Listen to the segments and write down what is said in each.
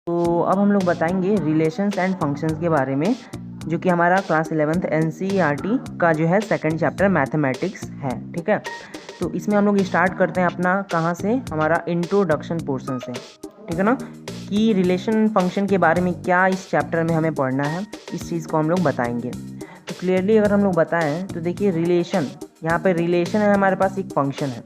तो अब हम लोग बताएंगे रिलेशंस एंड फंक्शंस के बारे में, जो कि हमारा क्लास 11th NCERT का जो है सेकंड चैप्टर मैथमेटिक्स है। ठीक है, तो इसमें हम लोग स्टार्ट करते हैं अपना कहाँ से, हमारा इंट्रोडक्शन पोर्शन से। ठीक है ना, कि रिलेशन फंक्शन के बारे में क्या इस चैप्टर में हमें पढ़ना है, इस चीज़ को हम लोग बताएंगे। तो क्लियरली अगर हम लोग बताएं तो देखिए, रिलेशन, यहाँ पे रिलेशन है, हमारे पास एक फंक्शन है।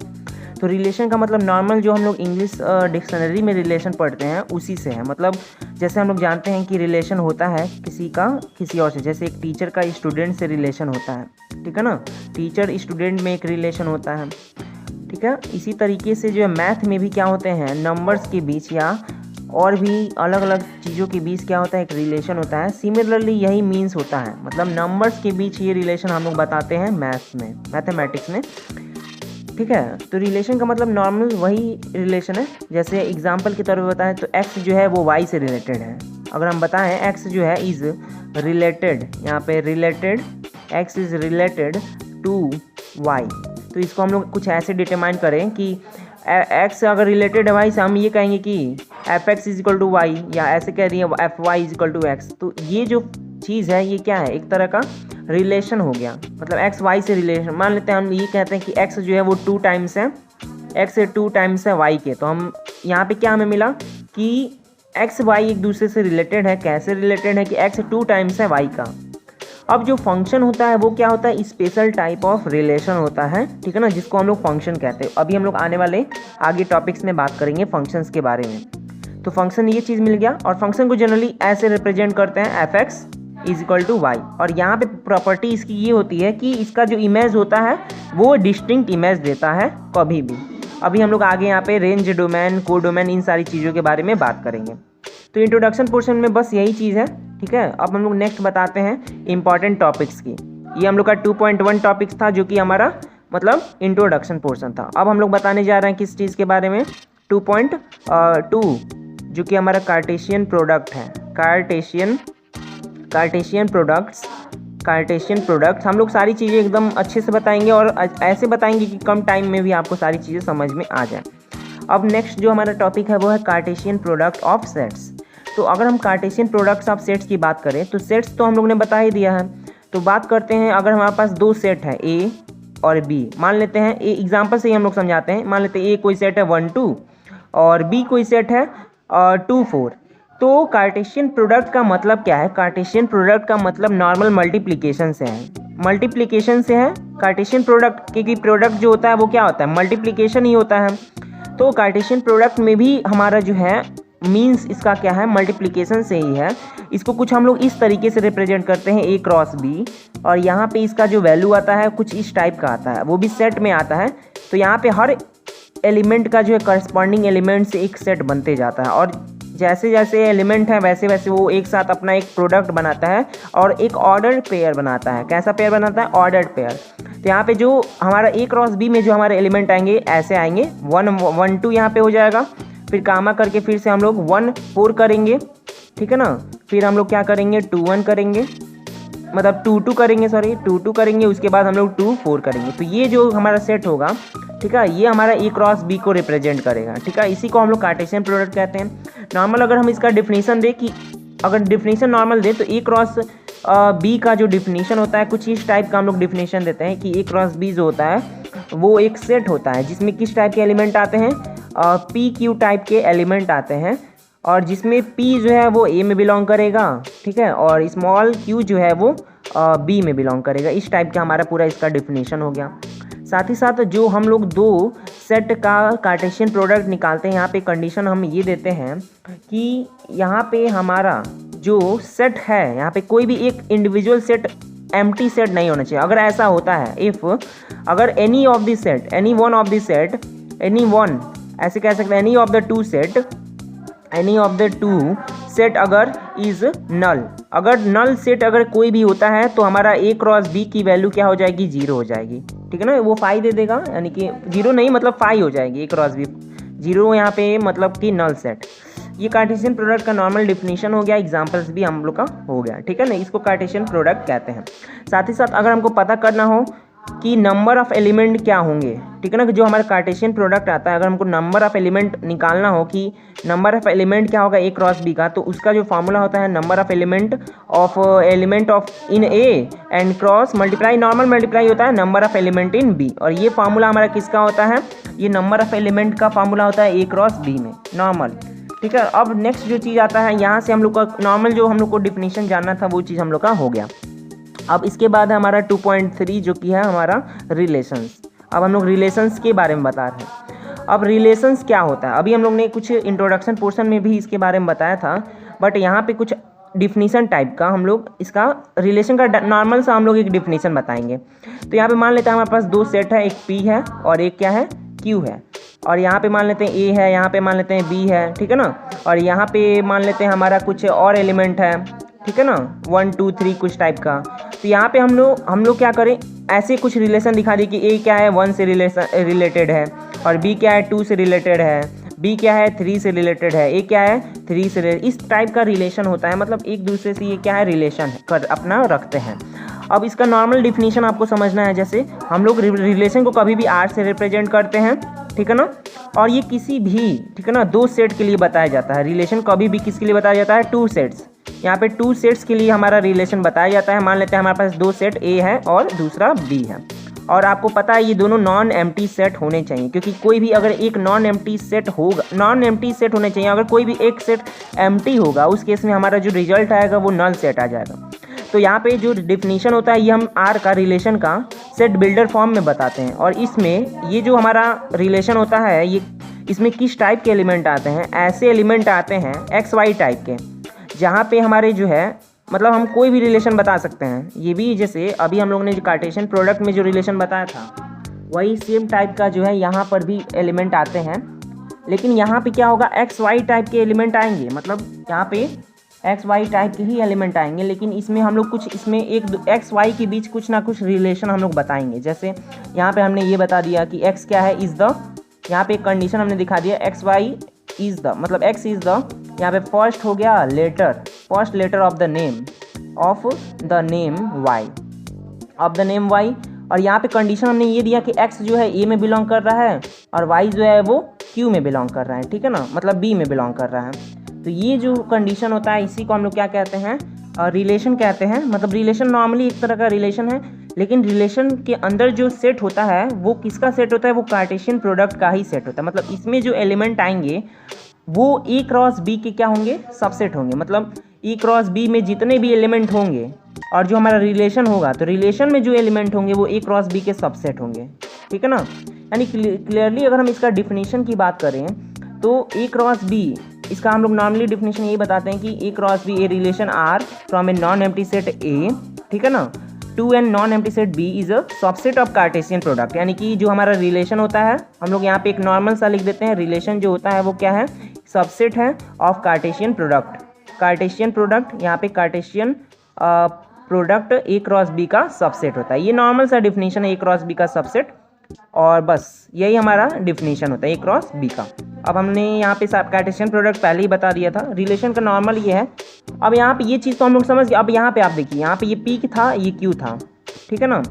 तो रिलेशन का मतलब नॉर्मल जो हम लोग इंग्लिश डिक्शनरी में रिलेशन पढ़ते हैं उसी से है। मतलब जैसे हम लोग जानते हैं कि रिलेशन होता है किसी का किसी और से, जैसे एक टीचर का स्टूडेंट से रिलेशन होता है। ठीक है ना, टीचर स्टूडेंट में एक रिलेशन होता है। ठीक है, इसी तरीके से जो है मैथ में भी क्या होते हैं, नंबर्स के बीच या और भी अलग अलग चीज़ों के बीच क्या होता है, एक रिलेशन होता है। सिमिलरली यही मीन्स होता है, मतलब नंबर्स के बीच ये रिलेशन हम लोग बताते हैं मैथ्स में, मैथमेटिक्स में। ठीक है, तो रिलेशन का मतलब नॉर्मल वही रिलेशन है। जैसे एग्जांपल के तौर पर बताएं तो x जो है वो y से रिलेटेड है। अगर हम बताएं x जो है इज़ रिलेटेड, यहाँ पे related, x is related to y, तो इसको हम लोग कुछ ऐसे डिटरमाइन करें कि x अगर रिलेटेड है y से, हम ये कहेंगे कि fx is equal to y, या ऐसे कह दिए fy is equal to x. तो ये जो चीज़ है ये क्या है, एक तरह का रिलेशन हो गया। मतलब एक्स वाई से रिलेशन, मान लेते हैं हम ये कहते हैं कि एक्स जो है वो 2 टाइम्स है, एक्स से 2 टाइम्स है वाई के। तो हम यहाँ पे क्या हमें मिला कि एक्स वाई एक दूसरे से रिलेटेड है। कैसे रिलेटेड है कि एक्स 2 टाइम्स है वाई का। अब जो फंक्शन होता है वो क्या होता है, स्पेशल टाइप ऑफ रिलेशन होता है। ठीक है ना, जिसको हम लोग फंक्शन कहते हैं। अभी हम लोग आने वाले आगे टॉपिक्स में बात करेंगे फंक्शंस के बारे में। तो फंक्शन ये चीज़ मिल गया, और फंक्शन को जनरली ऐसे रिप्रेजेंट करते हैं f x is equal to y. और यहाँ पे प्रॉपर्टी इसकी ये होती है कि इसका जो इमेज होता है वो डिस्टिंक्ट इमेज देता है कभी भी। अभी हम लोग आगे यहाँ पे रेंज डोमेन, को डोमेन, इन सारी चीज़ों के बारे में बात करेंगे। तो इंट्रोडक्शन पोर्शन में बस यही चीज़ है। ठीक है, अब हम लोग नेक्स्ट बताते हैं इंपॉर्टेंट टॉपिक्स की। ये हम लोग का 2.1 टॉपिक्स था, जो कि हमारा मतलब इंट्रोडक्शन पोर्शन था। अब हम लोग बताने जा रहे हैं किस चीज़ के बारे में, 2.2, जो कि हमारा कार्टेशियन प्रोडक्ट है। कार्टेशियन प्रोडक्ट्स हम लोग सारी चीज़ें एकदम अच्छे से बताएंगे, और ऐसे बताएंगे कि कम टाइम में भी आपको सारी चीज़ें समझ में आ जाए। अब नेक्स्ट जो हमारा टॉपिक है वो है कार्टेशियन प्रोडक्ट ऑफ सेट्स। तो अगर हम कार्टेशियन प्रोडक्ट्स ऑफ सेट्स की बात करें तो सेट्स तो हम लोग ने बता ही दिया है। तो बात करते हैं, अगर हमारे पास 2 सेट है A और B, मान लेते हैं ए एग्जाम्पल से ही हम लोग समझाते हैं। मान लेते हैं A कोई सेट है 1 2 और B कोई सेट है 2 4। तो कार्टेशियन प्रोडक्ट का मतलब क्या है, कार्टेशियन प्रोडक्ट का मतलब नॉर्मल मल्टीप्लिकेशन से है। मल्टीप्लिकेशन से है कार्टेशियन प्रोडक्ट, क्योंकि प्रोडक्ट जो होता है वो क्या होता है, मल्टीप्लिकेशन ही होता है। तो कार्टेशियन प्रोडक्ट में भी हमारा जो है मीन्स इसका क्या है, मल्टीप्लिकेशन से ही है। इसको कुछ हम लोग इस तरीके से रिप्रेजेंट करते हैं A क्रॉस B, और यहाँ पे इसका जो वैल्यू आता है कुछ इस टाइप का आता है, वो भी सेट में आता है। तो यहाँ पे हर एलिमेंट का जो है करस्पॉन्डिंग एलिमेंट से एक सेट बनते जाता है, और जैसे जैसे एलिमेंट है वैसे वैसे वो एक साथ अपना एक प्रोडक्ट बनाता है और एक ऑर्डर्ड पेयर बनाता है। कैसा पेयर बनाता है, ऑर्डर्ड पेयर। तो यहाँ पे जो हमारा A क्रॉस B में जो हमारे एलिमेंट आएंगे ऐसे आएंगे, 1 1 2 यहाँ पे हो जाएगा, फिर कामा करके फिर से हम लोग 1 4 करेंगे। ठीक है ना, फिर हम लोग क्या करेंगे, 2 1 करेंगे, मतलब 2 2 करेंगे, सॉरी 2 2 करेंगे, उसके बाद हम लोग 2 4 करेंगे। तो ये जो हमारा सेट होगा, ठीक है, ये हमारा A क्रॉस B को रिप्रेजेंट करेगा। ठीक है, इसी को हम लोग कार्टेशियन प्रोडक्ट कहते हैं। नॉर्मल अगर हम इसका डिफिनीशन दें, कि अगर डिफिनीशन नॉर्मल दे तो A क्रॉस B का जो डिफिनीशन होता है कुछ इस टाइप का हम लोग डिफिनीशन देते हैं कि A क्रॉस B जो होता है वो एक सेट होता है जिसमें किस टाइप के एलिमेंट आते हैं, PQ टाइप के एलिमेंट आते हैं, और जिसमें P जो है वो A में बिलोंग करेगा। ठीक है, और स्मॉल q जो है वो B में बिलोंग करेगा। इस टाइप का हमारा पूरा इसका डिफिनीशन हो गया। साथ ही साथ जो हम लोग 2 सेट का कार्टेशियन प्रोडक्ट निकालते हैं, यहाँ पे कंडीशन हम ये देते हैं कि यहाँ पे हमारा जो सेट है, यहाँ पे कोई भी एक इंडिविजुअल सेट एम्प्टी सेट नहीं होना चाहिए। अगर ऐसा होता है, इफ़ अगर any of the set, any one of the set, any one, ऐसे कह सकते हैं, any of the two set अगर इज नल, अगर नल सेट अगर कोई भी होता है तो हमारा A क्रॉस B की वैल्यू क्या हो जाएगी, 0 हो जाएगी। ठीक है ना, वो 5 दे देगा, यानी कि 0 नहीं मतलब 5 हो जाएगी A क्रॉस B, 0 यहाँ पे मतलब कि नल सेट। ये कार्टेशियन प्रोडक्ट का नॉर्मल डिफिनीशन हो गया, एग्जांपल्स भी हम लोग का हो गया। ठीक है ना, इसको कार्टेशियन प्रोडक्ट कहते हैं। साथ ही साथ अगर हमको पता करना हो कि नंबर ऑफ़ एलिमेंट क्या होंगे, ठीक है ना, कि जो हमारा कार्टेशियन प्रोडक्ट आता है, अगर हमको नंबर ऑफ़ एलिमेंट निकालना हो कि नंबर ऑफ़ एलिमेंट क्या होगा ए क्रॉस बी का, तो उसका जो फार्मूला होता है number of element of in a and cross multiply normal multiply होता है number of element in b. और ये फार्मूला हमारा किसका होता है, ये नंबर ऑफ़ एलिमेंट का फार्मूला होता है ए क्रॉस बी में नॉर्मल, ठीक है। अब नेक्स्ट जो चीज़ आता है, यहाँ से हम लोग का नॉर्मल जो हम लोग को डिफिनीशन जानना था वो चीज़ हम लोग का हो गया। अब इसके बाद है हमारा 2.3 जो कि है हमारा रिलेशंस। अब हम लोग रिलेशंस के बारे में बता रहे हैं। अब रिलेशंस क्या होता है, अभी हम लोग ने कुछ इंट्रोडक्शन पोर्शन में भी इसके बारे में बताया था, बट यहाँ पे कुछ डिफिनीशन टाइप का हम लोग इसका रिलेशन का नॉर्मल सा हम लोग एक डिफिनीशन बताएंगे। तो यहाँ पे मान लेते हैं हमारे पास दो सेट है, एक पी है और एक क्या है क्यू है, और यहाँ पे मान लेते हैं ए है, यहाँ पे मान लेते हैं बी है, ठीक है ना, और यहाँ पे मान लेते हैं हमारा कुछ और एलिमेंट है, ठीक है ना, 1 2 3 कुछ टाइप का। तो यहाँ पे हम लोग क्या करें, ऐसे कुछ रिलेशन दिखा दी कि ए क्या है 1 से रिलेटेड है, और बी क्या है 2 से रिलेटेड है, बी क्या है 3 से रिलेटेड है, ए क्या है 3 से रिलेटेड, इस टाइप का रिलेशन होता है, मतलब एक दूसरे से ये क्या है रिलेशन कर अपना रखते हैं। अब इसका नॉर्मल डिफिनीशन आपको समझना है, जैसे हम लोग रिलेशन को कभी भी आर से रिप्रेजेंट करते हैं, ठीक है ना, और ये किसी भी, ठीक है ना, दो सेट के लिए बताया जाता है। रिलेशन कभी भी किसके लिए बताया जाता है, 2 सेट्स। यहाँ पे 2 सेट्स के लिए हमारा रिलेशन बताया जाता है। मान लेते हैं हमारे पास दो सेट ए है और दूसरा बी है, और आपको पता है ये दोनों नॉन एम्प्टी सेट होने चाहिए, क्योंकि कोई भी अगर एक नॉन एम्प्टी सेट होगा, नॉन एम्प्टी सेट होने चाहिए, अगर कोई भी एक सेट एम्प्टी होगा उस केस में हमारा जो रिजल्ट आएगा वो नल सेट आ जाएगा। तो यहाँ पे जो डिफिनीशन होता है ये हम आर का रिलेशन का सेट बिल्डर फॉर्म में बताते हैं, और इसमें ये जो हमारा रिलेशन होता है ये इसमें किस टाइप के एलिमेंट आते हैं, ऐसे एलिमेंट आते हैं एक्स वाई टाइप के, जहाँ पे हमारे जो है मतलब हम कोई भी रिलेशन बता सकते हैं। ये भी जैसे अभी हम लोग ने जो कार्टेशियन प्रोडक्ट में जो रिलेशन बताया था वही सेम टाइप का जो है यहाँ पर भी एलिमेंट आते हैं, लेकिन यहाँ पे क्या होगा एक्स वाई टाइप के एलिमेंट आएंगे, मतलब यहाँ पे एक्स वाई टाइप के ही एलिमेंट आएंगे, लेकिन इसमें हम लोग कुछ इसमें एक एक्स वाई के बीच कुछ ना कुछ रिलेशन हम लोग बताएंगे। जैसे यहाँ पे हमने ये बता दिया कि एक्स क्या है इज़ द, यहाँ पे एक कंडीशन हमने दिखा दिया एक्स वाई इज़ द, मतलब एक्स इज़ द, यहाँ पे फर्स्ट हो गया letter, first letter of the name y, of the name y, और यहाँ पे कंडीशन हमने ये दिया कि एक्स जो है ए में बिलोंग कर रहा है और वाई जो है वो क्यू में बिलोंग कर रहा है, ठीक है ना, मतलब बी में बिलोंग कर रहा है। तो ये जो कंडीशन होता है इसी को हम लोग क्या कहते हैं, रिलेशन कहते हैं। मतलब रिलेशन नॉर्मली एक तरह का रिलेशन है, लेकिन रिलेशन के अंदर जो सेट होता है वो किसका सेट होता है, वो कार्टेशियन प्रोडक्ट का ही सेट होता है। मतलब इसमें जो एलिमेंट आएंगे वो ए क्रॉस बी के क्या होंगे, सबसेट होंगे। मतलब ए क्रॉस बी में जितने भी एलिमेंट होंगे और जो हमारा रिलेशन होगा तो रिलेशन में जो एलिमेंट होंगे वो ए क्रॉस बी के सबसेट होंगे, ठीक है ना। यानी क्लियरली अगर हम इसका डिफिनीशन की बात करें तो ए क्रॉस बी, इसका हम लोग नॉर्मली डिफिनीशन ये बताते हैं कि A cross B A relation R from A non empty set A, ठीक है ना, to an non empty set B is a subset of Cartesian product. यानी कि जो हमारा रिलेशन होता है हम लोग यहाँ पे एक नॉर्मल सा लिख देते हैं, रिलेशन जो होता है वो क्या है, सबसेट है of Cartesian product. Cartesian product, यहाँ पे cartesian product a cross b का सबसेट होता है। ये नॉर्मल सा डिफिनीशन है ए क्रॉस बी का सबसेट, और बस यही हमारा डिफिनीशन होता है ए क्रॉस बी का। अब हमने यहाँ पे कार्टेशियन प्रोडक्ट पहले ही बता दिया था, रिलेशन का नॉर्मल ये है। अब यहाँ पे ये चीज़ तो हम लोग समझ गए। अब यहाँ पे आप देखिए, यहाँ पे ये पी था, ये क्यू था, ठीक है ना।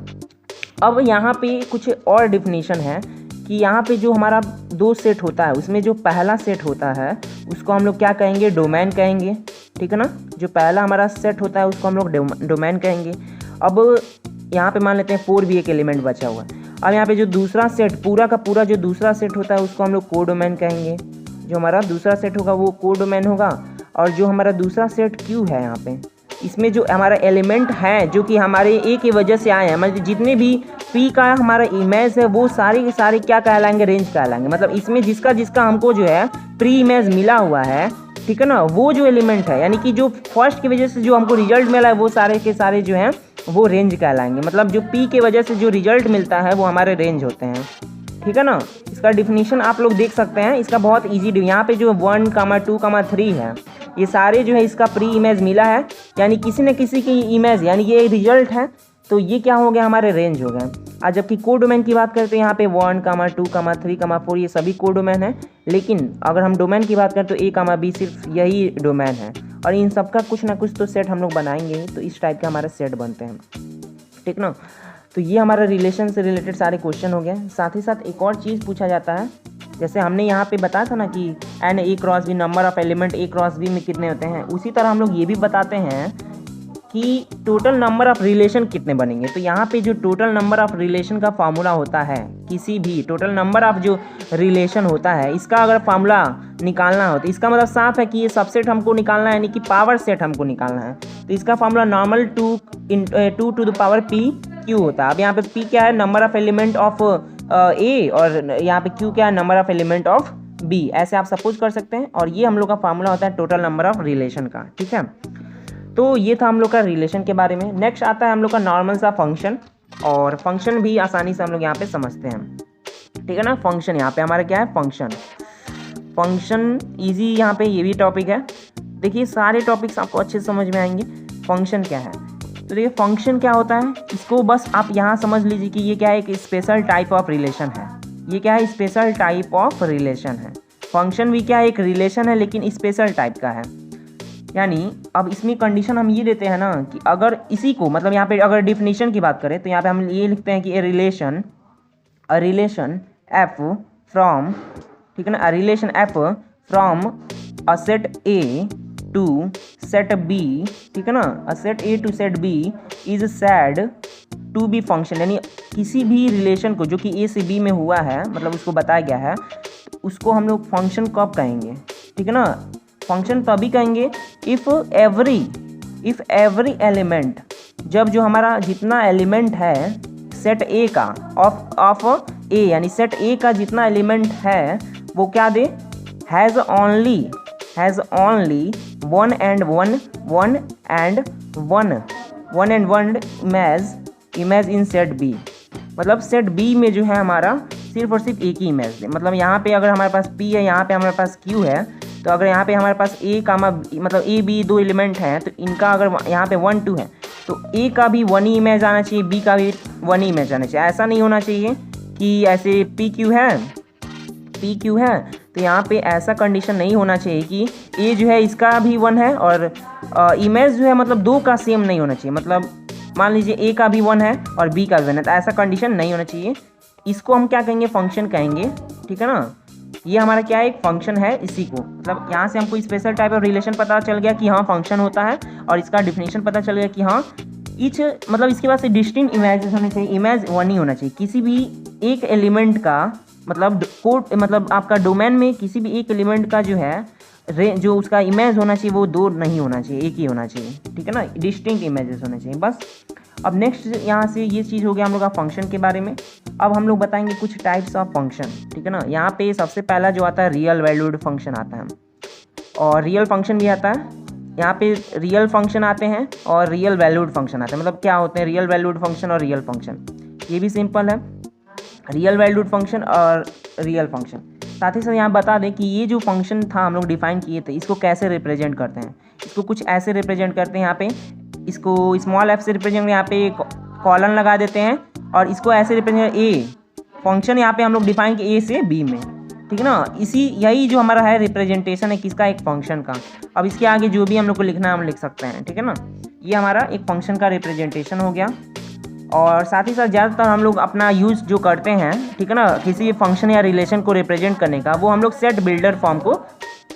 अब यहाँ पे कुछ और डिफिनीशन है कि यहाँ पे जो हमारा दो सेट होता है उसमें जो पहला सेट होता है उसको हम लोग क्या कहेंगे, डोमेन कहेंगे, ठीक है ना। जो पहला हमारा सेट होता है उसको हम लोग डोमेन कहेंगे। अब यहाँ पे मान लेते हैं 4 भी एक एलिमेंट बचा हुआ है। अब यहाँ पे जो दूसरा सेट, पूरा का पूरा जो दूसरा सेट होता है उसको हम लोग कोडोमेन कहेंगे। जो हमारा दूसरा सेट होगा वो कोडोमेन होगा। और जो हमारा दूसरा सेट क्यू है, यहाँ पे इसमें जो हमारा एलिमेंट है जो कि हमारे ए की वजह से आए हैं, मतलब जितने भी पी का हमारा इमेज है वो सारे के सारे क्या कहलाएंगे, रेंज कहलाएंगे। मतलब इसमें जिसका जिसका हमको जो है प्री इमेज मिला हुआ है, ठीक है ना, वो जो एलिमेंट है, यानी कि जो फर्स्ट की वजह से जो हमको रिजल्ट मिला है वो सारे के सारे जो हैं वो रेंज कहलाएंगे। मतलब जो पी की वजह से जो रिजल्ट मिलता है वो हमारे रेंज होते हैं, ठीक है ना। इसका डिफिनीशन आप लोग देख सकते हैं, इसका बहुत ईजी। यहाँ पे जो 1, 2, 3 है ये सारे जो है इसका प्री इमेज मिला है, यानी किसी न किसी की इमेज, यानी ये रिजल्ट है, तो ये क्या हो गया, हमारे रेंज हो गए। आज जबकि कोडोमेन की बात करते हैं यहाँ पे 1, 2, 3, 4 ये सभी कोडोमेन है, लेकिन अगर हम डोमेन की बात करें तो ए, बी सिर्फ यही डोमेन है। और इन सब का कुछ ना कुछ तो सेट हम लोग बनाएंगे, तो इस टाइप के हमारे सेट बनते हैं, ठीक ना। तो ये हमारा रिलेशन से रिलेटेड सारे क्वेश्चन हो गए। साथ ही साथ एक और चीज़ पूछा जाता है, जैसे हमने यहाँ पे बताया था ना कि n a cross b, number of element a cross b में कितने होते हैं, उसी तरह हम लोग ये भी बताते हैं कि टोटल नंबर ऑफ रिलेशन कितने बनेंगे। तो यहाँ पे जो टोटल नंबर ऑफ रिलेशन का फार्मूला होता है, किसी भी टोटल नंबर ऑफ जो रिलेशन होता है, इसका अगर फार्मूला निकालना हो तो इसका मतलब साफ है कि ये सबसेट हमको निकालना है, यानी कि पावर सेट हमको निकालना है। तो इसका formula normal 2 to the power P Q होता है। अब यहाँ पे पी क्या है, number of element of A, और यहाँ पे क्यू क्या है, number of element of B, ऐसे आप सपोज कर सकते हैं। और ये हम लोग का फार्मूला होता है टोटल नंबर ऑफ रिलेशन का। ठीक है, तो ये था हम लोग का रिलेशन के बारे में। नेक्स्ट आता है हम लोग का नॉर्मल सा फंक्शन, और फंक्शन भी आसानी से हम लोग यहाँ पे समझते हैं। ठीक है ना, फंक्शन यहाँ पे हमारा क्या है, फंक्शन इजी यहाँ पे ये भी टॉपिक है। देखिए सारे टॉपिक्स आपको अच्छे से समझ में आएंगे। फंक्शन क्या है, तो देखिए फंक्शन क्या होता है, इसको बस आप यहाँ समझ लीजिए कि ये क्या है, एक स्पेशल टाइप ऑफ रिलेशन है। ये क्या है, स्पेशल टाइप ऑफ रिलेशन है। फंक्शन भी क्या है, एक रिलेशन है लेकिन स्पेशल टाइप का है। यानी अब इसमें कंडीशन हम ये देते हैं ना कि अगर इसी को, मतलब यहाँ पे अगर डिफिनीशन की बात करें तो यहाँ पे हम ये लिखते हैं कि ए रिलेशन एफ फ्रॉम, ठीक है ना, a relation F from a set A to set B, ठीक है ना, a set A to set B is said to be function. यानी किसी भी रिलेशन को जो कि ए से बी में हुआ है, मतलब उसको बताया गया है, उसको हम लोग फंक्शन कब कहेंगे, ठीक है ना, फंक्शन तभी कहेंगे इफ एवरी एलिमेंट, जब जो हमारा जितना एलिमेंट है सेट ए का ऑफ ए, यानी सेट ए का जितना एलिमेंट है वो क्या दे, has only one and one image in set B. मतलब सेट बी में जो है हमारा सिर्फ और सिर्फ एक ही इमेज दे। मतलब यहाँ पे अगर हमारे पास P है, यहाँ पे हमारे पास Q है, तो अगर यहाँ पे हमारे पास A का मतलब A B दो एलिमेंट हैं, तो इनका अगर यहाँ पे 1 2 है तो A का भी 1 ही इमेज आना चाहिए, B का भी 1 ही इमेज आना चाहिए। ऐसा नहीं होना चाहिए कि ऐसे P Q है तो यहाँ पे ऐसा कंडीशन नहीं होना चाहिए कि A जो है इसका भी 1 है और इमेज जो है मतलब दो का सेम नहीं होना चाहिए। मतलब मान लीजिए A का भी 1 है और B का भी 1 है, तो ऐसा कंडीशन नहीं होना चाहिए। इसको हम क्या कहेंगे, फंक्शन कहेंगे। ठीक है ना, ये हमारा क्या है, एक फंक्शन है। इसी को मतलब यहाँ से हमको स्पेशल टाइप ऑफ रिलेशन पता चल गया कि हाँ फंक्शन होता है, और इसका डिफिनेशन पता चल गया कि हाँ ईच, मतलब इसके पास डिस्टिंक्ट इमेजेस होने चाहिए, इमेज 1 ही होना चाहिए। किसी भी एक एलिमेंट का मतलब कोड, मतलब आपका डोमेन में किसी भी एक एलिमेंट का जो है जो उसका इमेज होना चाहिए वो 2 नहीं होना चाहिए, एक ही होना चाहिए। ठीक है ना, डिस्टिंक्ट इमेजेस होने चाहिए बस। अब नेक्स्ट यहाँ से ये चीज़ हो गया हम लोग का फंक्शन के बारे में। अब हम लोग बताएंगे कुछ टाइप्स ऑफ फंक्शन। ठीक है ना, यहाँ पे सबसे पहला जो आता है रियल वैल्यूड फंक्शन आता है, और रियल फंक्शन भी आता है। यहाँ पे रियल फंक्शन आते हैं और रियल वैल्यूड फंक्शन आते हैं। मतलब क्या होते हैं रियल वैल्यूड फंक्शन और रियल फंक्शन, ये भी सिंपल है, रियल वैल्यूड फंक्शन और रियल फंक्शन। साथ ही साथ यहाँ बता दें कि ये जो फंक्शन था हम लोग डिफाइन किए थे, इसको कैसे रिप्रेजेंट करते हैं। इसको कुछ ऐसे रिप्रेजेंट करते हैं, यहाँ पे इसको स्मॉल एफ से रिप्रेजेंट, यहाँ पे कॉलन लगा देते हैं, और इसको ऐसे रिप्रेजेंट ए फंक्शन यहाँ पे हम लोग डिफाइन किए ए से बी में। ठीक है ना, यही जो हमारा है रिप्रेजेंटेशन है किसका, एक फंक्शन का। अब इसके आगे जो भी हम लोग को लिखना है हम लिख सकते हैं। ठीक है ना, ये हमारा एक फंक्शन का रिप्रेजेंटेशन हो गया। और साथ ही साथ ज़्यादातर हम लोग अपना यूज़ जो करते हैं, ठीक है ना, किसी भी फंक्शन या रिलेशन को रिप्रेजेंट करने का, वो हम लोग सेट बिल्डर फॉर्म को,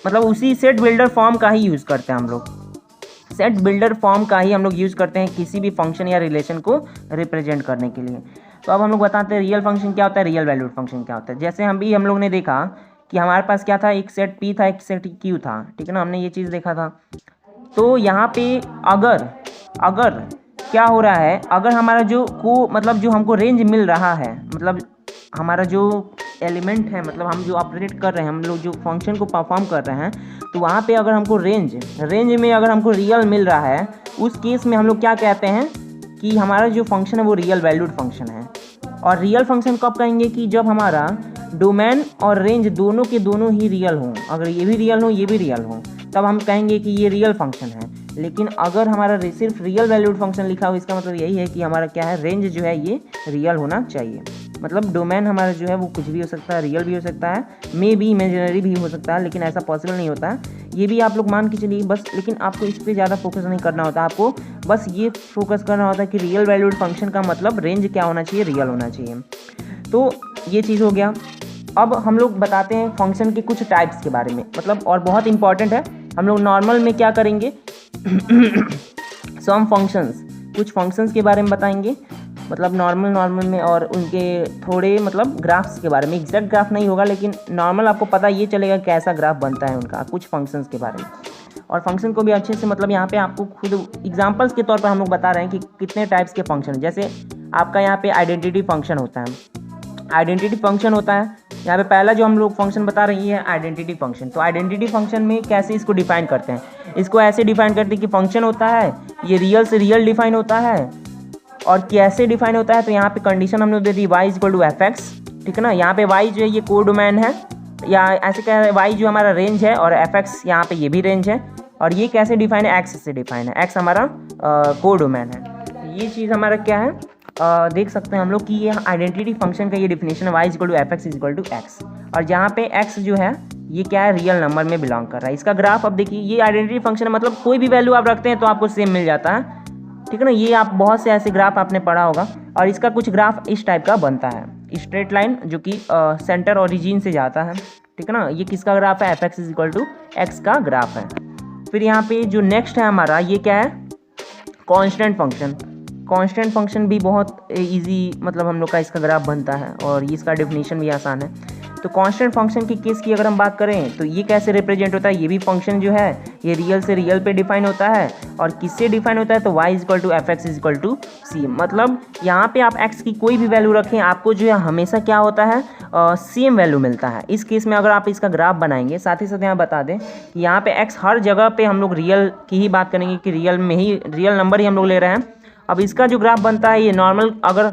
मतलब उसी सेट बिल्डर फॉर्म का ही यूज़ करते हैं। हम लोग सेट बिल्डर फॉर्म का ही हम लोग यूज़ करते हैं किसी भी फंक्शन या रिलेशन को रिप्रेजेंट करने के लिए। तो अब हम लोग बताते हैं रियल फंक्शन क्या होता है, रियल वैल्यूड फंक्शन क्या होता है। जैसे हम लोग ने देखा कि हमारे पास क्या था, एक सेट P था, एक सेट Q था। ठीक है ना, हमने ये चीज़ देखा था। तो यहाँ पे अगर क्या हो रहा है, अगर हमारा मतलब जो हमको रेंज मिल रहा है, मतलब हमारा जो एलिमेंट है, मतलब हम जो ऑपरेट कर रहे हैं, हम लोग जो फंक्शन को परफॉर्म कर रहे हैं, तो वहाँ पे अगर हमको रेंज में अगर हमको रियल मिल रहा है, उस केस में हम लोग क्या कहते हैं कि हमारा जो फंक्शन है वो रियल वैल्यूड फंक्शन है। और रियल फंक्शन कब कहेंगे कि जब हमारा डोमेन और रेंज दोनों के दोनों ही रियल हों। अगर ये भी रियल हो ये भी रियल हो, तब हम कहेंगे कि ये रियल फंक्शन है। लेकिन अगर हमारा सिर्फ रियल वैल्यूड फंक्शन लिखा हो, इसका मतलब यही है कि हमारा क्या है, रेंज जो है ये रियल होना चाहिए। मतलब डोमेन हमारा जो है वो कुछ भी हो सकता है, रियल भी हो सकता है, मे बी इमेजिनरी भी हो सकता है, लेकिन ऐसा पॉसिबल नहीं होता है। ये भी आप लोग मान के चलिए बस, लेकिन आपको इस पर ज़्यादा फोकस नहीं करना होता, आपको बस ये फोकस करना होता है कि रियल वैल्यूड फंक्शन का मतलब रेंज क्या होना चाहिए, रियल होना चाहिए। तो ये चीज़ हो गया। अब हम लोग बताते हैं फंक्शन के कुछ टाइप्स के बारे में, मतलब और बहुत इंपॉर्टेंट है। हम लोग नॉर्मल में क्या करेंगे सम फंक्शंस, कुछ फंक्शंस के बारे में बताएंगे, मतलब नॉर्मल में, और उनके थोड़े मतलब ग्राफ्स के बारे में। एग्जैक्ट ग्राफ नहीं होगा, लेकिन नॉर्मल आपको पता ये चलेगा कैसा ग्राफ बनता है उनका, कुछ फंक्शंस के बारे में। और फंक्शन को भी अच्छे से, मतलब यहाँ पे आपको खुद एग्जांपल्स के तौर पर हम लोग बता रहे हैं कि कितने टाइप्स के फंक्शन। जैसे आपका यहाँ पे आइडेंटिटी फंक्शन होता है, आइडेंटिटी फंक्शन होता है। यहाँ पे पहला जो हम लोग फंक्शन बता रही है आइडेंटिटी फंक्शन। तो आइडेंटिटी फंक्शन में कैसे इसको डिफाइन करते हैं, इसको ऐसे डिफाइन करते हैं कि फंक्शन होता है, ये रियल से रियल डिफाइन होता है। और कैसे डिफाइन होता है, तो यहाँ पे कंडीशन हम लोग दे दी y equal to F X, ठीक है ना। यहाँ पे y जो है ये कोडोमेन है, या ऐसे कह रहे हैं y जो हमारा रेंज है, और एफ एक्स यहाँ पे ये भी रेंज है। और ये कैसे डिफाइन है, x से डिफाइन है, x हमारा कोडोमेन है। ये चीज़ हमारा क्या है, देख सकते हैं हम लोग कि ये आइडेंटिटी फंक्शन का ये डिफिनेशन है, y equal to F x is equal to X. और जहाँ पे x जो है ये क्या है, रियल नंबर में बिलोंग कर रहा है। इसका ग्राफ अब देखिए, ये आइडेंटिटी फंक्शन है, मतलब कोई भी वैल्यू आप रखते हैं तो आपको सेम मिल जाता है, ठीक है ना। ये आप बहुत से ऐसे ग्राफ आपने पढ़ा होगा। और इसका कुछ ग्राफ इस टाइप का बनता है, स्ट्रेट लाइन जो कि सेंटर ओरिजिन से जाता है, ठीक है ना। ये किसका ग्राफ है, F x is equal to X का ग्राफ है। फिर यहाँ पे जो नेक्स्ट है हमारा, ये क्या है, कांस्टेंट फंक्शन। कांस्टेंट फंक्शन भी बहुत इजी, मतलब हम लोग का इसका ग्राफ बनता है, और इसका डेफिनेशन भी आसान है। तो कांस्टेंट फंक्शन की केस की अगर हम बात करें तो ये कैसे रिप्रेजेंट होता है, ये भी फंक्शन जो है ये रियल से रियल पे डिफाइन होता है। और किससे डिफाइन होता है, तो y equal to F x is equal to C. मतलब यहाँ पे आप x की कोई भी वैल्यू रखें, आपको जो है हमेशा क्या होता है, सेम वैल्यू मिलता है। इस केस में अगर आप इसका ग्राफ बनाएंगे, साथ ही साथ यहाँ बता दें कि यहाँ पे x हर जगह पे हम लोग रियल की ही बात करेंगे, कि रियल में ही रियल नंबर ही हम लोग ले रहे हैं। अब इसका जो ग्राफ बनता है, ये नॉर्मल अगर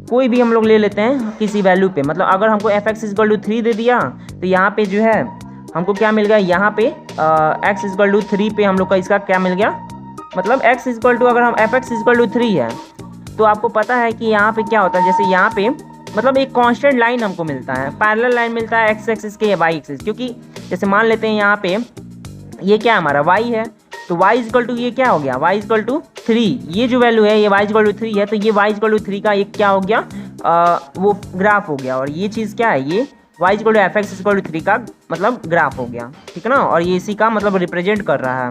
कोई भी हम लोग ले लेते हैं किसी वैल्यू पे, मतलब अगर हमको एफ एक्स इक्वल टू 3 दे दिया, तो यहाँ पे जो है हमको क्या मिल गया, यहाँ पे एक्स इक्वल टू 3 पे हम लोग का इसका क्या मिल गया, मतलब एक्स इक्वल टू, अगर हम एफ एक्स इक्वल टू 3 है, तो आपको पता है कि यहाँ पे क्या होता है, जैसे यहाँ पे मतलब एक कांस्टेंट लाइन हमको मिलता है, पैरेलल लाइन मिलता है एक्स एक्सिस के या वाई एक्सिस। क्योंकि जैसे मान लेते हैं यहाँ पे ये क्या हमारा y है, तो y इक्वल टू ये क्या हो गया, y इक्वल टू 3, ये जो वैल्यू है ये y इक्वल टू 3 है, तो ये y इक्वल टू 3 का एक क्या हो गया, वो ग्राफ हो गया। और ये चीज़ क्या है, ये y equal to F X equal to 3 का मतलब ग्राफ हो गया, ठीक है ना। और ये इसी का मतलब रिप्रेजेंट कर रहा है।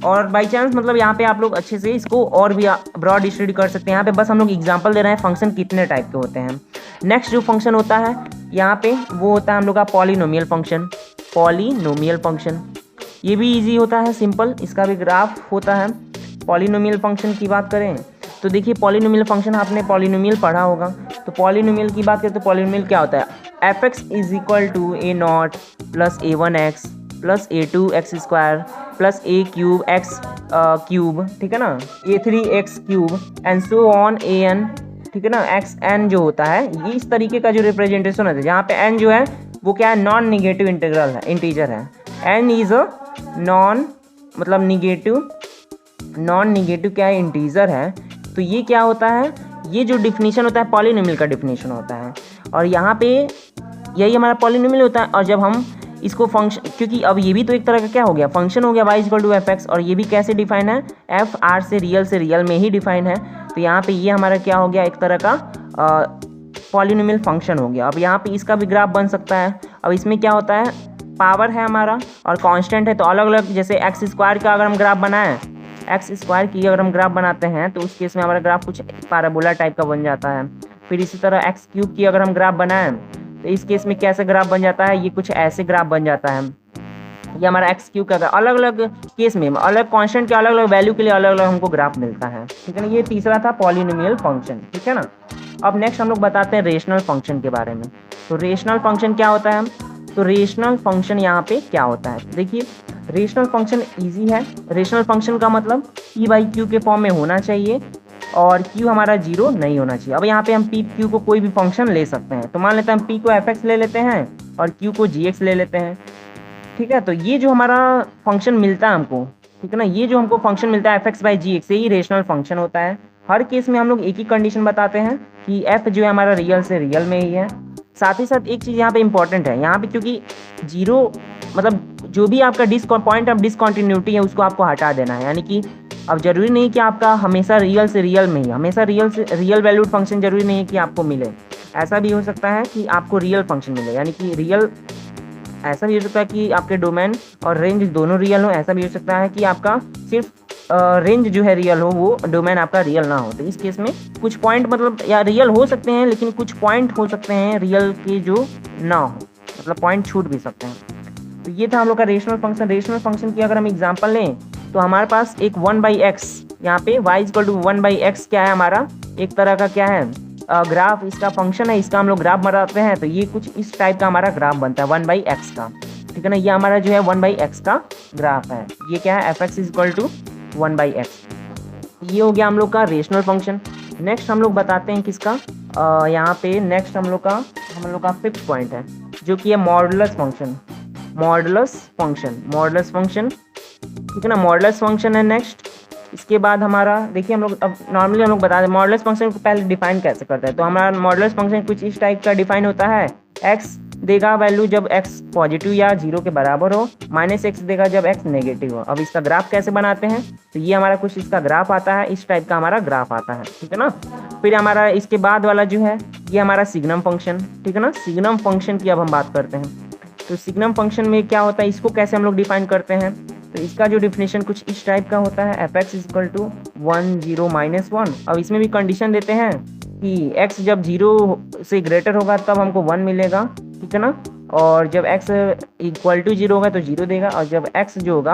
और बाई चांस मतलब यहाँ पे आप लोग अच्छे से इसको और भी ब्रॉड स्टडी कर सकते हैं। यहाँ पे बस हम लोग एग्जांपल दे रहे हैं फंक्शन कितने टाइप के होते हैं। नेक्स्ट जो फंक्शन होता है यहाँ पे वो होता है हम लोग का पॉलिनोमियल फंक्शन। पॉलिनोमियल फंक्शन ये भी इजी होता है, सिंपल, इसका भी ग्राफ होता है। पॉलिनोमियल फंक्शन की बात करें तो देखिए पॉलिनोमियल फंक्शन आपने पॉलिनोमियल पढ़ा होगा। तो पॉलिनोमियल की बात करें तो पॉलिनोमियल क्या होता है, F x is equal to A not plus A one X plus A two X square plus A cube X cube, ठीक है ना, A three X cube and so on A N, ठीक है ना, x N जो होता है ये इस तरीके का जो रिप्रेजेंटेशन होता है, जहाँ पे एन जो है वो क्या है, नॉन निगेटिव इंटीग्रल है, इंटीजर है। एन इज अ नॉन मतलब निगेटिव, नॉन निगेटिव क्या है, इंटीजर है। तो ये क्या होता है, ये जो डिफिनीशन होता है पॉलिनोमियल का डिफिनीशन होता है। और यहाँ पे यही हमारा पॉलिनोमियल होता है। और जब हम इसको फंक्शन, क्योंकि अब ये भी तो एक तरह का क्या हो गया, फंक्शन हो गया y equal to F X, और ये भी कैसे डिफाइन है, एफ आर से रियल में ही डिफाइन है। तो यहाँ पे ये हमारा क्या हो गया, एक तरह का पॉलिनोमियल फंक्शन हो गया। अब यहाँ पे इसका भी ग्राफ बन सकता है। अब इसमें क्या होता है, पावर है हमारा और कांस्टेंट है, तो अलग अलग, जैसे एक्स स्क्वायर का अगर हम ग्राफ बनाएं, एक्स स्क्वायर की अगर हम ग्राफ बनाते हैं तो उस केस में हमारा ग्राफ कुछ पैराबोला टाइप का बन जाता है। फिर इसी तरह एक्स क्यूब की अगर हम ग्राफ बनाएं तो इस केस में कैसे ग्राफ बन जाता है, ये कुछ ऐसे ग्राफ बन जाता है। ये हमारा एक्स क्यूब का अलग अलग केस में अलग कांस्टेंट के अलग अलग वैल्यू के लिए अलग अलग हमको ग्राफ मिलता है, ठीक है ना। ये तीसरा था पॉलिनोमियल फंक्शन, ठीक है ना। अब नेक्स्ट हम लोग बताते हैं रेशनल फंक्शन के बारे में। तो रेशनल फंक्शन क्या होता है, तो रेशनल फंक्शन यहाँ पे क्या होता है, देखिए रेशनल फंक्शन इजी है। रेशनल फंक्शन का मतलब p बाई क्यू के फॉर्म में होना चाहिए और q हमारा 0 नहीं होना चाहिए। अब यहाँ पे हम p q को कोई भी फंक्शन ले सकते हैं। तो मान लेते हैं हम p को एफ एक्स ले लेते हैं और q को जी एक्स ले लेते हैं, ठीक है। तो ये जो हमारा फंक्शन मिलता है हमको, ठीक है ना। ये जो हमको फंक्शन मिलता है f(x) बाई जी एक्स, यही रेशनल फंक्शन होता है। हर केस में हम लोग एक ही कंडीशन बताते हैं कि f जो है हमारा रियल से रियल में ही है। साथ ही साथ एक चीज़ यहाँ पे इंपॉर्टेंट है, यहाँ पे क्योंकि जीरो मतलब जो भी आपका पॉइंट ऑफ डिसकॉन्टिन्यूटी है उसको आपको हटा देना है, यानी कि अब जरूरी नहीं कि आपका हमेशा रियल से रियल में ही, हमेशा रियल से रियल वैल्यूड फंक्शन जरूरी नहीं है कि आपको मिले। ऐसा भी हो सकता है कि आपको रियल फंक्शन मिले, यानी कि रियल, ऐसा भी हो सकता है कि आपके डोमेन और रेंज दोनों रियल हो। ऐसा भी हो सकता है कि आपका सिर्फ रेंज जो है रियल हो, वो डोमेन आपका रियल ना हो। तो इस केस में कुछ पॉइंट मतलब या रियल हो सकते हैं, लेकिन कुछ पॉइंट हो सकते हैं रियल के जो ना हो, मतलब पॉइंट छूट भी सकते हैं। तो ये था हम लोग का रेशनल फंक्शन। रेशनल फंक्शन की अगर हम एग्जांपल लें तो हमारे पास एक 1/x, यहाँ पे y = 1/x क्या है हमारा, एक तरह का क्या है ग्राफ, इसका फंक्शन है, इसका हम लोग ग्राफ बनाते हैं। तो ये कुछ इस टाइप का हमारा ग्राफ बनता है 1/x का, ठीक है ना। ये हमारा जो है 1/x का ग्राफ है। ये क्या है, f(x) = 1/x। ये हो गया हम लोग का रेशनल फंक्शन। नेक्स्ट हम लोग बताते हैं किसका, यहाँ पे नेक्स्ट हम लोग का 5th पॉइंट है, जो कि है मॉडुलस फंक्शन। मॉडुलस फंक्शन, ठीक है ना। मॉडुलस फंक्शन है नेक्स्ट। इसके बाद हमारा देखिए, हम लोग अब नॉर्मली हम लोग बता दें मॉडुलस फंक्शन को पहले डिफाइन कैसे करते हैं। तो हमारा मॉडुलस फंक्शन कुछ इस टाइप का डिफाइन होता है, x देगा वैल्यू जब x पॉजिटिव या 0 के बराबर हो, -x देगा जब x नेगेटिव हो। अब इसका ग्राफ कैसे बनाते हैं, तो ये हमारा कुछ इसका ग्राफ आता है, इस टाइप का हमारा ग्राफ आता है, ठीक है ना। फिर हमारा इसके बाद वाला जो है ये हमारा सिग्नम फंक्शन, ठीक है ना। सिग्नम फंक्शन की अब हम बात करते हैं। तो सिग्नम फंक्शन में क्या होता है, इसको कैसे हम लोग डिफाइन करते हैं। तो इसका जो डिफिनेशन कुछ इस टाइप का होता है, f(x) = 1 0 -1। अब इसमें भी कंडीशन देते हैं कि x जब 0 से ग्रेटर होगा तब हमको 1 मिलेगा, ठीक है ना। और जब x = 0 होगा तो 0 देगा, और जब x जो होगा,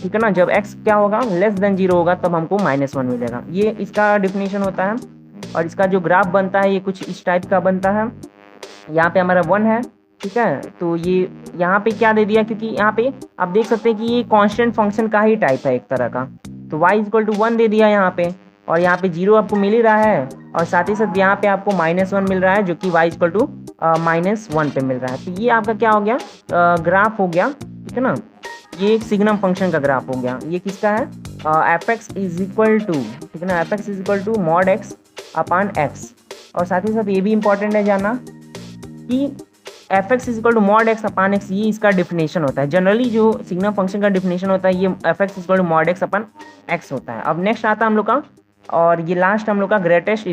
ठीक है ना, जब x क्या होगा <0 होगा तब हमको -1 मिलेगा। ये इसका डिफिनेशन होता है। और इसका जो ग्राफ बनता है ये कुछ इस टाइप का बनता है। यहाँ पे हमारा 1 है, ठीक है। तो ये यहाँ पे क्या दे दिया, क्योंकि यहाँ पे आप देख सकते हैं कि ये कांस्टेंट फंक्शन का ही टाइप है एक तरह का। तो y = 1 दे दिया यहाँ पे, और यहाँ पे 0 आपको मिल ही रहा है, और साथ ही साथ यहाँ पे आपको -1 मिल रहा है, जो कि y = -1 पे मिल रहा है। तो ये आपका क्या हो गया, ग्राफ हो गया, ठीक है ना। ये एक सिग्नम फंक्शन का ग्राफ हो गया। ये किसका है, f(x) = ठीक है ना, f(x) = mod x अपान x। और साथ ही साथ ये भी इंपॉर्टेंट है जानना कि f(x) = mod x अपान x, ये इसका डिफिनेशन होता है। जनरली जो सिग्नम फंक्शन का डिफिनेशन होता है ये f(x) = mod x अपान x होता है। अब नेक्स्ट आता है हम लोग का, और ये लास्ट हम लोग का ग्रेटेस्ट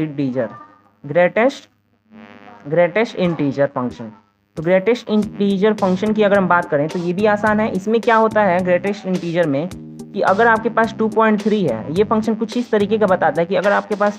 इंटीजर फंक्शन। तो ग्रेटेस्ट इंटीजर फंक्शन की अगर हम बात करें तो ये भी आसान है। इसमें क्या होता है ग्रेटेस्ट इंटीजर में, कि अगर आपके पास 2.3 है, ये फंक्शन कुछ इस तरीके का बताता है कि अगर आपके पास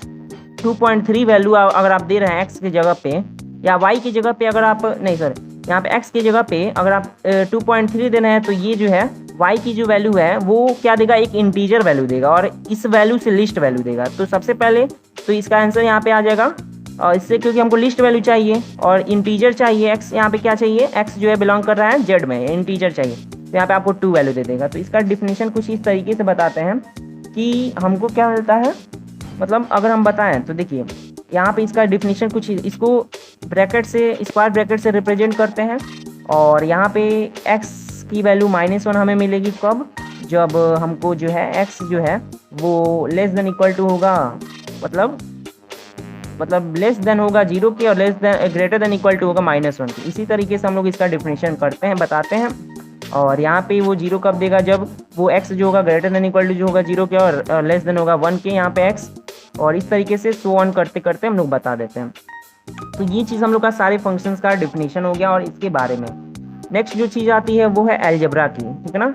2.3 वैल्यू अगर आप दे रहे हैं x की जगह पे, या y की जगह पे, अगर आप नहीं सर यहाँ पे x की जगह पे अगर आप 2.3 देना है, तो ये जो है y की जो वैल्यू है वो क्या देगा, एक इंटीजर वैल्यू देगा, और इस वैल्यू से लिस्ट वैल्यू देगा। तो सबसे पहले तो इसका आंसर यहाँ पे आ जाएगा, और इससे क्योंकि हमको लिस्ट वैल्यू चाहिए और इंटीजर चाहिए, x यहाँ पे क्या चाहिए, x जो है बिलोंग कर रहा है z में, इंटीजर चाहिए, तो यहाँ पे आपको 2 वैल्यू दे देगा। तो इसका डिफिनेशन कुछ इस तरीके से बताते हैं कि हमको क्या मिलता है, मतलब अगर हम बताएं तो देखिए यहाँ पे इसका डिफिनेशन कुछ, इसको ब्रैकेट से, स्क्वायर ब्रैकेट से रिप्रेजेंट करते हैं। और यहाँ पे x की वैल्यू -1 हमें मिलेगी कब, जब हमको जो है x जो है वो <= होगा, मतलब लेस देन होगा 0 के, और ग्रेटर देन इक्वल टू होगा -1 के। इसी तरीके से हम लोग इसका डिफिनेशन करते हैं, बताते हैं। और यहाँ पे वो 0 कब देगा, जब वो x जो होगा ग्रेटर देन इक्वल टू जो होगा 0 के, और लेस देन होगा 1 के यहाँ पे x। और इस तरीके से सो ऑन करते करते हम लोग बता देते हैं। तो ये चीज़ हम लोग का सारे फंक्शंस का डिफिनेशन हो गया। और इसके बारे में नेक्स्ट जो चीज़ आती है वो है अलजेब्रा की, ठीक है ना।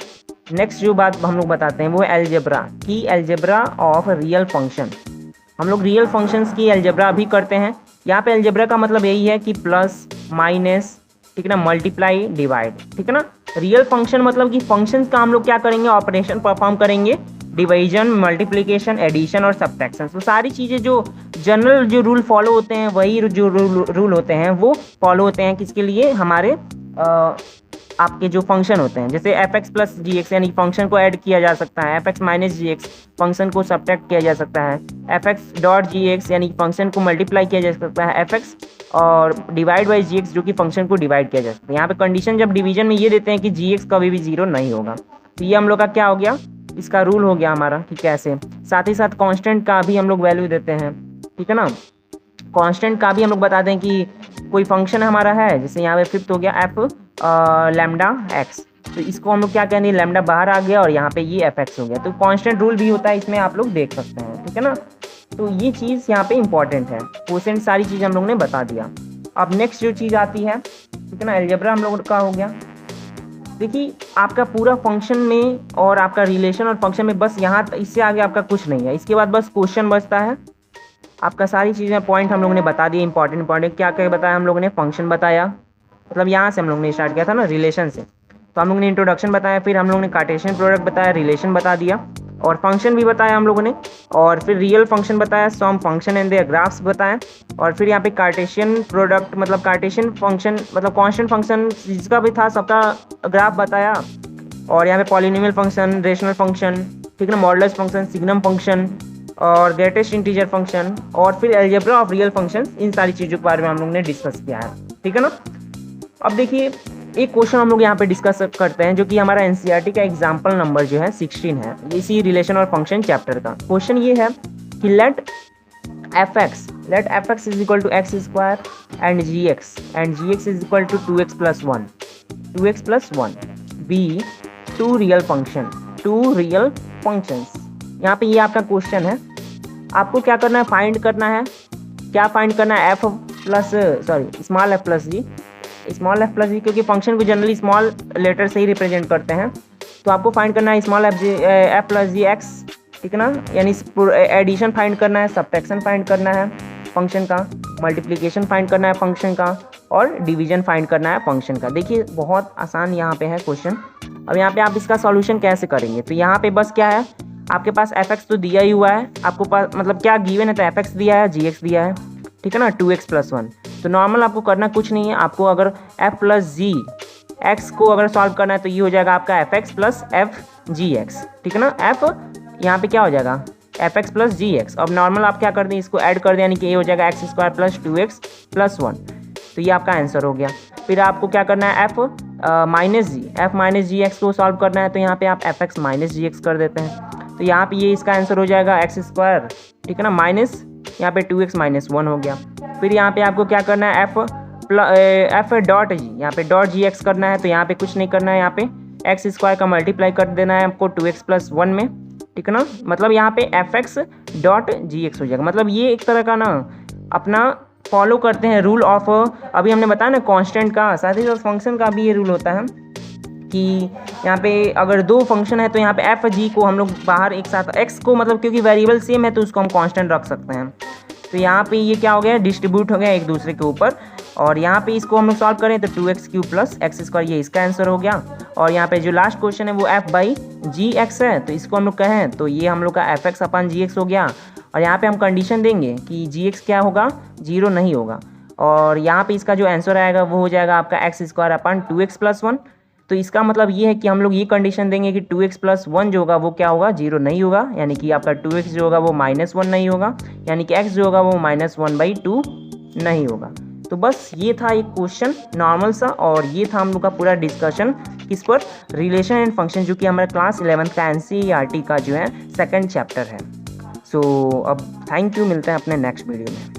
नेक्स्ट जो बात हम लोग बताते हैं वो है अलजेब्रा ऑफ रियल फंक्शन। हम लोग रियल फंक्शंस की अलजेब्रा भी करते हैं। यहाँ पे अलजेब्रा का मतलब यही है कि प्लस माइनस, ठीक है ना, मल्टीप्लाई डिवाइड, ठीक है ना। रियल फंक्शन मतलब कि फंक्शंस का हम लोग क्या करेंगे, ऑपरेशन परफॉर्म करेंगे, डिवीजन, मल्टीप्लिकेशन, एडिशन और सब्ट्रैक्शन। तो सारी चीज़ें जो जनरल जो रूल फॉलो होते हैं वही जो रूल होते हैं वो फॉलो होते हैं किसके लिए, हमारे आपके जो फंक्शन होते हैं। जैसे f(x) + gx यानी फंक्शन को ऐड किया जा सकता है, f(x) - gx फंक्शन को सब्ट्रैक्ट किया जा सकता है, f(x.gx) यानी फंक्शन को मल्टीप्लाई किया जा सकता है, f(x) और डिवाइड बाई gx जो कि फंक्शन को डिवाइड किया जा सकता है। यहाँ पे कंडीशन जब डिवीजन में ये देते हैं कि gx कभी भी 0 नहीं होगा। तो ये हम लोग का क्या हो गया, इसका रूल हो गया हमारा कि कैसे। साथ ही साथ कांस्टेंट का भी हम लोग वैल्यू देते हैं, ठीक है ना। कांस्टेंट का भी हम लोग बता दें कि कोई फंक्शन हमारा है, जैसे यहाँ पे फिफ्थ हो गया एफ लैम्डा एक्स, तो इसको हम लोग क्या कहेंगे, लैम्डा बाहर आ गया और यहाँ पे ये एफ एक्स हो गया। तो कांस्टेंट रूल भी होता है इसमें, आप लोग देख सकते हैं, ठीक है ना। तो ये चीज़ यहाँ पे इंपॉर्टेंट है। क्वेश्चन सारी चीज़ हम लोग ने बता दिया। अब नेक्स्ट जो चीज़ आती है, ठीक है ना, अलजेब्रा हम लोग का हो गया। देखिए आपका पूरा फंक्शन में और आपका रिलेशन और फंक्शन में बस यहाँ, इससे आगे आपका कुछ नहीं है। इसके बाद बस क्वेश्चन बचता है। आपका सारी चीज़ें पॉइंट हम लोगों ने बता दिए, इंपॉर्टेंट क्या क्या बताया हम लोगों ने, फंक्शन बताया, मतलब यहाँ से हम लोग ने स्टार्ट किया था ना रिलेशन से, तो हम लोग ने इंट्रोडक्शन बताया, फिर हम लोग ने कार्टेशियन प्रोडक्ट बताया, रिलेशन बता दिया और फंक्शन भी बताया हम लोगों ने, और फिर रियल फंक्शन बताया, सम फंक्शन एंड देयर ग्राफ्स बताया, और फिर यहाँ पे कार्टेशियन प्रोडक्ट मतलब कार्टेशियन फंक्शन मतलब कांस्टेंट फंक्शन जिसका भी था सबका ग्राफ बताया, और यहाँ पे पॉलिनोमियल फंक्शन, रेशनल फंक्शन, ठीक है ना, मॉडुलस फंक्शन, सिग्नम फंक्शन और ग्रेटेस्ट इंटीजर फंक्शन, और फिर अलजेब्रा ऑफ रियल फंक्शन, इन सारी चीज़ों के बारे में हम लोग ने डिस्कस किया है, ठीक है ना। अब देखिए एक क्वेश्चन हम लोग यहाँ पे डिस्कस करते हैं, जो कि हमारा एनसीईआरटी का एग्जाम्पल नंबर जो है 16 है, इसी रिलेशन और फंक्शन चैप्टर का। क्वेश्चन ये है कि let F x is equal to X square and G X is equal to 2x plus one be two real functions. यहाँ पे ये आपका क्वेश्चन है। आपको क्या करना है, फाइंड करना है, क्या फाइंड करना है, स्मॉल एफ प्लस जी, क्योंकि फंक्शन को जनरली स्मॉल लेटर से ही रिप्रेजेंट करते हैं। तो आपको फाइंड करना है स्मॉल एफ प्लस जी एक्स, ठीक है ना, यानी एडिशन फाइंड करना है, सब्ट्रैक्शन फाइंड करना है फंक्शन का, मल्टीप्लिकेशन फाइंड करना है फंक्शन का, और डिवीजन फाइंड करना है फंक्शन का। देखिए बहुत आसान यहाँ पे है क्वेश्चन। अब यहाँ पे आप इसका सॉल्यूशन कैसे करेंगे, तो यहाँ पे बस क्या है, आपके पास एफ एक्स तो दिया ही हुआ है, आपको पास मतलब क्या गिवन है, तो एफ एक्स दिया है, जी एक्स दिया है, ठीक है ना, 2x प्लस 1। तो नॉर्मल आपको करना कुछ नहीं है, आपको अगर f प्लस जी एक्स को अगर सॉल्व करना है तो ये हो जाएगा आपका F x plus F G x, ठीक है ना। f यहाँ पे क्या हो जाएगा, एफ एक्स प्लस जी एक्स। अब नॉर्मल आप क्या कर दें, इसको ऐड कर दें, यानी कि ये हो जाएगा x square plus 2x plus 1। तो ये आपका आंसर हो गया। फिर आपको क्या करना है, एफ माइनस जी एक्स को सॉल्व करना है, तो यहाँ पे आप एफ एक्स माइनस जी एक्स कर देते हैं, तो यहाँ पे ये इसका आंसर हो जाएगा एक्स स्क्वायर, ठीक है ना, माइनस यहाँ पे 2x माइनस 1 हो गया। फिर यहाँ पे आपको क्या करना है, एफ डॉट जी, यहाँ पे डॉट जी एक्स करना है, तो यहाँ पे कुछ नहीं करना है, यहाँ पे एक्स स्क्वायर का मल्टीप्लाई कर देना है आपको 2x प्लस 1 में, ठीक है ना, मतलब यहाँ पे F x dot G x हो जाएगा। मतलब ये एक तरह का ना अपना फॉलो करते हैं रूल ऑफ, अभी हमने बताया ना कांस्टेंट का, साथ ही साथ फंक्शन का भी ये रूल होता है कि यहाँ पे अगर दो फंक्शन है तो यहाँ पे एफ जी को हम लोग बाहर एक साथ, एक्स को मतलब क्योंकि वेरिएबल सेम है तो उसको हम कांस्टेंट रख सकते हैं। तो यहाँ पे ये क्या हो गया, डिस्ट्रीब्यूट हो गया एक दूसरे के ऊपर, और यहाँ पे इसको हम लोग सॉल्व करें तो 2x cube plus x square, ये इसका आंसर हो गया। और यहाँ पे जो लास्ट क्वेश्चन है वो f बाई जी एक्स है, तो इसको हम लोग कहें तो ये हम लोग का एफ एक्स अपन जी एक्स हो गया। और यहाँ पे हम कंडीशन देंगे कि जी एक्स क्या होगा, 0 नहीं होगा, और यहाँ पे इसका जो आंसर आएगा वो हो जाएगा आपका x square upon 2x plus 1। तो इसका मतलब ये है कि हम लोग ये कंडीशन देंगे कि 2x प्लस 1 जो होगा वो क्या होगा, 0 नहीं होगा, यानी कि आपका 2x जो होगा वो -1 नहीं होगा, यानी कि x जो होगा वो -1/2 नहीं होगा। तो बस ये था एक क्वेश्चन नॉर्मल सा, और ये था हम लोग का पूरा डिस्कशन किस पर, रिलेशन एंड फंक्शन, जो कि हमारे क्लास 11th का एनसीईआरटी का जो है 2nd चैप्टर है। सो अब थैंक यू, मिलते हैं अपने नेक्स्ट वीडियो में।